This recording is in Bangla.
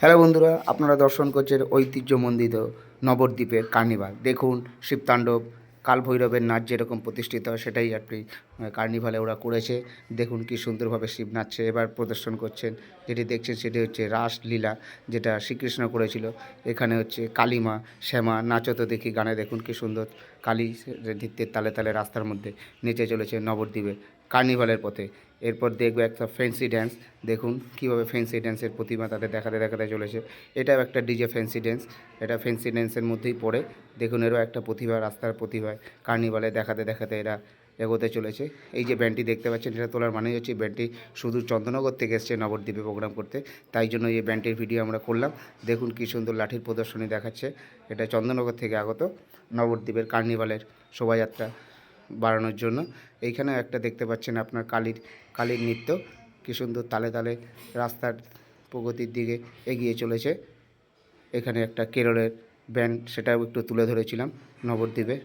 হ্যালো বন্ধুরা, আপনারা দর্শন করছেন ঐতিহ্যমণ্ডিত নবদ্বীপের কার্নিভাল। দেখুন শিবতাণ্ডব, কালভৈরবের নাচ যেরকম প্রতিষ্ঠিত হয় সেটাই আপনি কার্নিভালে ওরা করেছে। দেখুন কী সুন্দরভাবে শিব নাচছে, এবার প্রদর্শন করছেন। যেটি দেখছেন সেটি হচ্ছে রাসলীলা, যেটা শ্রীকৃষ্ণ করেছিল। এখানে হচ্ছে কালিমা, শ্যামা নাচো তো দেখি গানে দেখুন কী সুন্দর কালী নৃত্যের তালে তালে রাস্তার মধ্যে নেচে চলেছে নবদ্বীপে কার্নিভালের পথে। এরপর দেখবে একটা ফ্যান্সি ড্যান্স। দেখুন কীভাবে ফ্যান্সি ড্যান্সের প্রতিমা তাদের দেখাতে দেখাতে চলেছে। এটাও একটা ডিজে ফ্যান্সি ড্যান্স, এটা ফ্যান্সি ড্যান্সের মধ্যেই পড়ে। দেখুন এরও একটা প্রতিভা, রাস্তার প্রতিভায় কার্নিভালে দেখাতে দেখাতে এরা এগোতে চলেছে। এই যে ব্যান্ডটি দেখতে পাচ্ছেন, এটা তোলার মানেই হচ্ছে ব্যান্ডটি শুধু চন্দননগর থেকে এসছে নবদ্বীপে প্রোগ্রাম করতে, তাই জন্য এই ব্যান্ডটির ভিডিও আমরা করলাম। দেখুন কী সুন্দর লাঠির প্রদর্শনী দেখাচ্ছে। এটা চন্দননগর থেকে আগত নবদ্বীপের কার্নিভালের শোভাযাত্রা বাড়ানোর জন্য। এইখানেও একটা দেখতে পাচ্ছেন আপনার কালীর নৃত্য, কী সুন্দর তালে তালে রাস্তার প্রগতির দিকে এগিয়ে চলেছে। এখানে একটা কেরলের ব্যান্ড, সেটাও একটু তুলে ধরেছিলাম নবদ্বীপে।